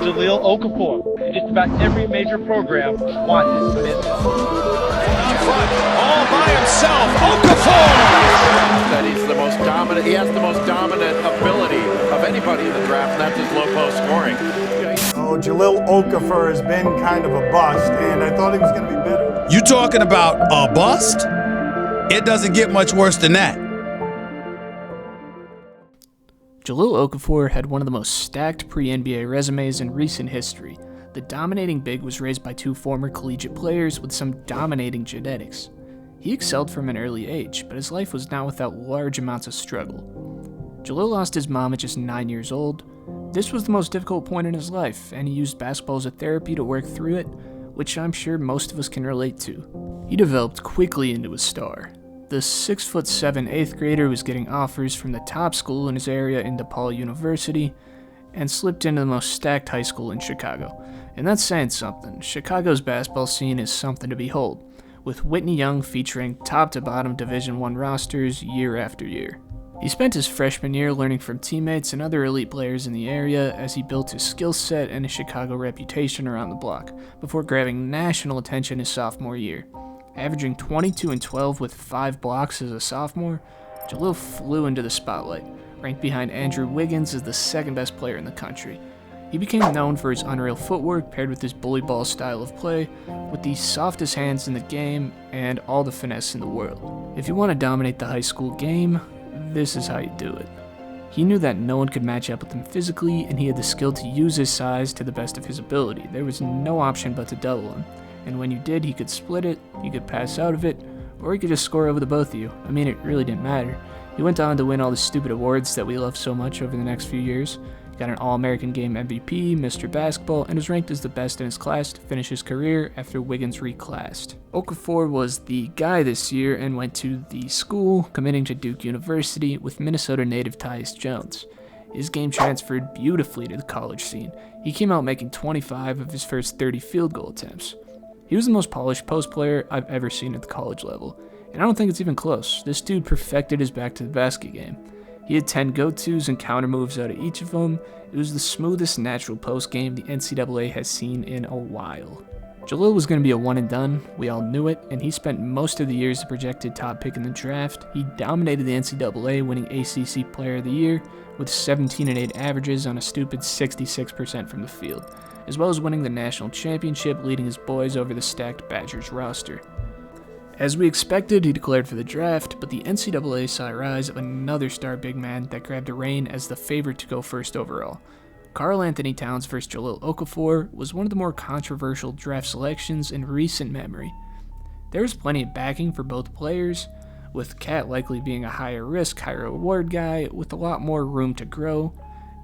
Jahlil Okafor. And just about every major program wants his commitment. All by himself, Okafor! That he's the most dominant, he has the most dominant ability of anybody in the draft, and that's his low post scoring. Oh, Jahlil Okafor has been kind of a bust, and I thought he was going to be better. You talking about a bust? It doesn't get much worse than that. Jahlil Okafor had one of the most stacked pre-NBA resumes in recent history. The dominating big was raised by two former collegiate players with some dominating genetics. He excelled from an early age, but his life was not without large amounts of struggle. Jahlil lost his mom at just 9 years old. This was the most difficult point in his life, and he used basketball as a therapy to work through it, which I'm sure most of us can relate to. He developed quickly into a star. The 6'7" 8th grader was getting offers from the top school in his area in DePaul University, and slipped into the most stacked high school in Chicago. And that's saying something. Chicago's basketball scene is something to behold, with Whitney Young featuring top-to-bottom Division I rosters year after year. He spent his freshman year learning from teammates and other elite players in the area as he built his skill set and his Chicago reputation around the block, before grabbing national attention his sophomore year. Averaging 22 and 12 with 5 blocks as a sophomore, Jahlil flew into the spotlight, ranked behind Andrew Wiggins as the second best player in the country. He became known for his unreal footwork paired with his bully ball style of play, with the softest hands in the game and all the finesse in the world. If you want to dominate the high school game, this is how you do it. He knew that no one could match up with him physically, and he had the skill to use his size to the best of his ability. There was no option but to double him, and when you did, he could split it, you could pass out of it, or he could just score over the both of you. I mean, it really didn't matter. He went on to win all the stupid awards that we love so much over the next few years. He got an All-American Game MVP, Mr. Basketball, and was ranked as the best in his class to finish his career after Wiggins reclassed. Okafor was the guy this year and went to the school, committing to Duke University with Minnesota native Tyus Jones. His game transferred beautifully to the college scene. He came out making 25 of his first 30 field goal attempts. He was the most polished post player I've ever seen at the college level, and I don't think it's even close. This dude perfected his back to the basket game. He had 10 go-tos and counter moves out of each of them. It was the smoothest natural post game the NCAA has seen in a while. Jahlil was going to be a one and done, we all knew it, and he spent most of the year as the projected top pick in the draft. He dominated the NCAA, winning ACC Player of the Year with 17 and 8 averages on a stupid 66% from the field, as well as winning the national championship, leading his boys over the stacked Badgers roster. As we expected, he declared for the draft, but the NCAA saw a rise of another star big man that grabbed a reign as the favorite to go first overall. Karl Anthony Towns vs. Jahlil Okafor was one of the more controversial draft selections in recent memory. There was plenty of backing for both players, with Cat likely being a higher risk, higher reward guy with a lot more room to grow,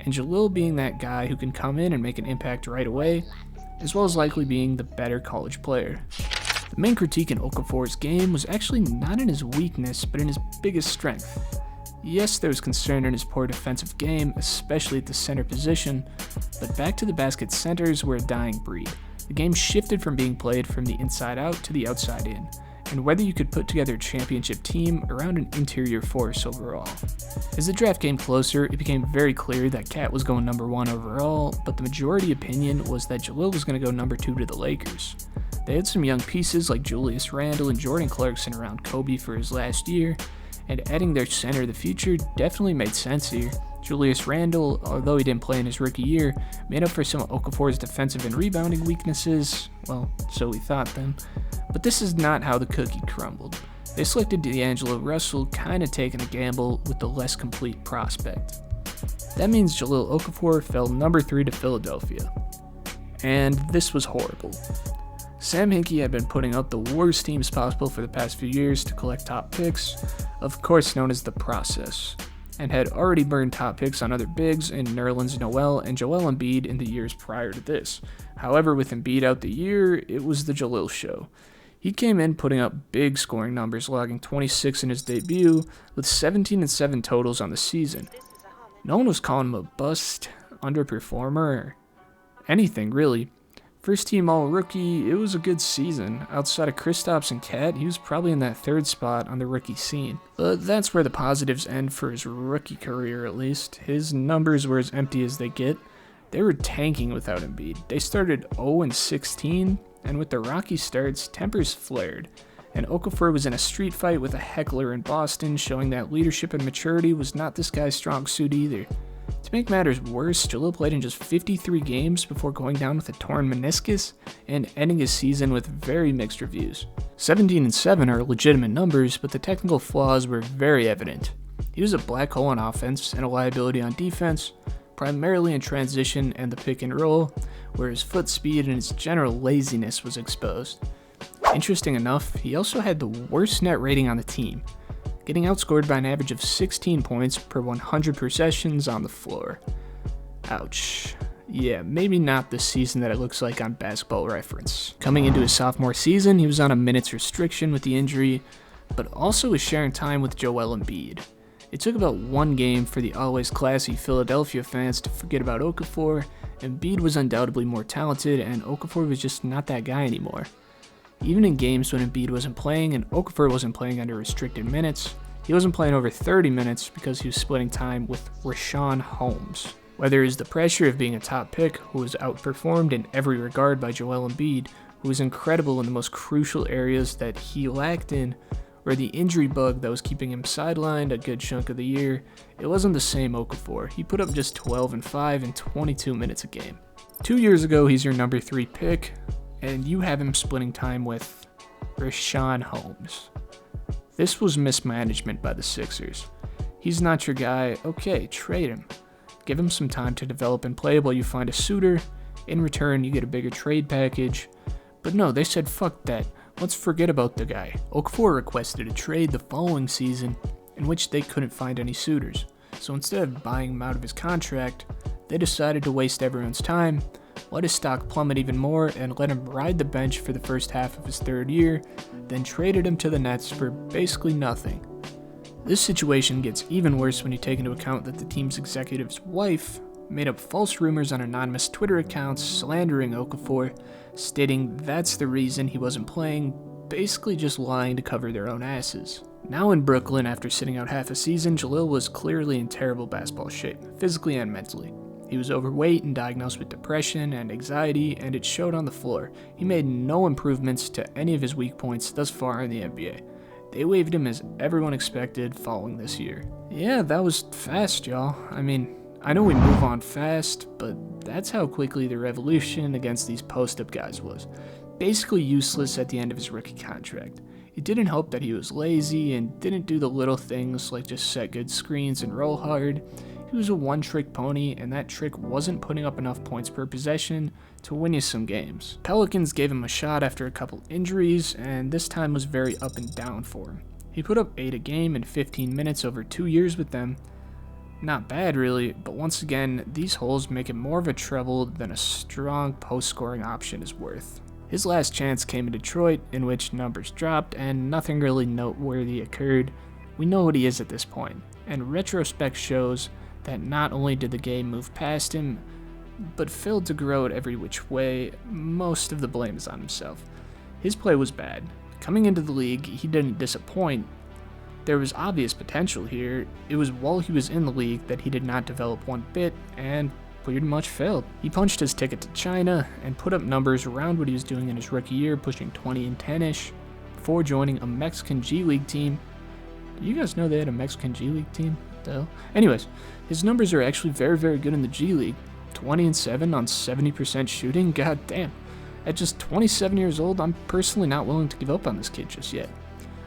and Jahlil being that guy who can come in and make an impact right away, as well as likely being the better college player. The main critique in Okafor's game was actually not in his weakness, but in his biggest strength. Yes, there was concern in his poor defensive game, especially at the center position, but back to the basket centers were a dying breed. The game shifted from being played from the inside out to the outside in, and whether you could put together a championship team around an interior force overall. As the draft came closer, it became very clear that Cat was going number 1 overall, but the majority opinion was that Jahlil was going to go number 2 to the Lakers. They had some young pieces like Julius Randle and Jordan Clarkson around Kobe for his last year, and adding their center of the future definitely made sense here. Julius Randle, although he didn't play in his rookie year, made up for some of Okafor's defensive and rebounding weaknesses. Well, so we thought then. But this is not how the cookie crumbled. They selected D'Angelo Russell, kinda taking a gamble with the less complete prospect. That means Jahlil Okafor fell number 3 to Philadelphia. And this was horrible. Sam Hinkie had been putting out the worst teams possible for the past few years to collect top picks, of course known as the process, and had already burned top picks on other bigs in Nerlens Noel and Joel Embiid in the years prior to this. However, with Embiid out the year, it was the Jahlil show. He came in putting up big scoring numbers, logging 26 in his debut, with 17 and 7 totals on the season. No one was calling him a bust, underperformer, or anything really. First team all-rookie, it was a good season. Outside of Kristaps and Cat, he was probably in that 3rd spot on the rookie scene. But that's where the positives end for his rookie career at least. His numbers were as empty as they get. They were tanking without Embiid. They started 0-16, and with the rocky starts, tempers flared, and Okafor was in a street fight with a heckler in Boston, showing that leadership and maturity was not this guy's strong suit either. To make matters worse, Jahlil played in just 53 games before going down with a torn meniscus and ending his season with very mixed reviews. 17-7 are legitimate numbers, but the technical flaws were very evident. He was a black hole on offense and a liability on defense, primarily in transition and the pick and roll, where his foot speed and his general laziness was exposed. Interesting enough, he also had the worst net rating on the team, getting outscored by an average of 16 points per 100 possessions on the floor. Ouch. Yeah, maybe not the season that it looks like on Basketball Reference. Coming into his sophomore season, he was on a minutes restriction with the injury, but also was sharing time with Joel Embiid. It took about one game for the always classy Philadelphia fans to forget about Okafor. Embiid was undoubtedly more talented, and Okafor was just not that guy anymore. Even in games when Embiid wasn't playing and Okafor wasn't playing under restricted minutes, he wasn't playing over 30 minutes because he was splitting time with Richaun Holmes. Whether it's the pressure of being a top pick, who was outperformed in every regard by Joel Embiid, who was incredible in the most crucial areas that he lacked in, or the injury bug that was keeping him sidelined a good chunk of the year, it wasn't the same Okafor. He put up just 12 and 5 in 22 minutes a game. 2 years ago, he's your number 3 pick, and you have him splitting time with Richaun Holmes. This was mismanagement by the Sixers. He's not your guy, okay, trade him. Give him some time to develop and play while you find a suitor. In return, you get a bigger trade package. But no, they said fuck that. Let's forget about the guy. Okafor requested a trade the following season in which they couldn't find any suitors. So instead of buying him out of his contract, they decided to waste everyone's time, let his stock plummet even more, and let him ride the bench for the first half of his third year, then traded him to the Nets for basically nothing. This situation gets even worse when you take into account that the team's executive's wife made up false rumors on anonymous Twitter accounts slandering Okafor, stating that's the reason he wasn't playing, basically just lying to cover their own asses. Now in Brooklyn, after sitting out half a season, Jahlil was clearly in terrible basketball shape, physically and mentally. He was overweight and diagnosed with depression and anxiety, and it showed on the floor. He made no improvements to any of his weak points thus far in the NBA. They waived him as everyone expected following this year. Yeah, that was fast, y'all. I mean, I know we move on fast, but that's how quickly the revolution against these post-up guys was. Basically useless at the end of his rookie contract. It didn't help that he was lazy and didn't do the little things like just set good screens and roll hard. He was a one-trick pony, and that trick wasn't putting up enough points per possession to win you some games. Pelicans gave him a shot after a couple injuries, and this time was very up and down for him. He put up 8 a game in 15 minutes over 2 years with them. Not bad really, but once again, these holes make him more of a treble than a strong post-scoring option is worth. His last chance came in Detroit, in which numbers dropped and nothing really noteworthy occurred. We know what he is at this point, and retrospect shows that not only did the game move past him, but failed to grow it every which way. Most of the blame is on himself. His play was bad. Coming into the league, he didn't disappoint. There was obvious potential here. It was while he was in the league that he did not develop one bit, and pretty much failed. He punched his ticket to China and put up numbers around what he was doing in his rookie year, pushing 20 and 10-ish, before joining a Mexican G League team. Did you guys know they had a Mexican G League team? Anyways, his numbers are actually very, very good in the G League. 20 and 7 on 70% shooting, god damn. At just 27 years old, I'm personally not willing to give up on this kid just yet.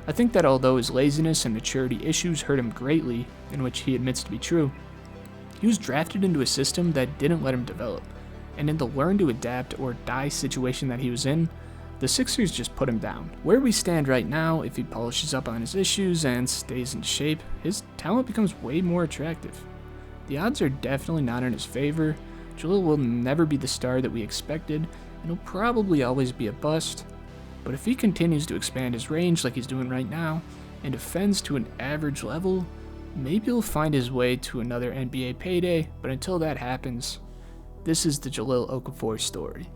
I think that although his laziness and maturity issues hurt him greatly, in which he admits to be true, he was drafted into a system that didn't let him develop, and in the learn to adapt or die situation that he was in, the Sixers just put him down. Where we stand right now, if he polishes up on his issues and stays in shape, his talent becomes way more attractive. The odds are definitely not in his favor. Jahlil will never be the star that we expected, and he'll probably always be a bust. But if he continues to expand his range like he's doing right now, and defends to an average level, maybe he'll find his way to another NBA payday, but until that happens, this is the Jahlil Okafor story.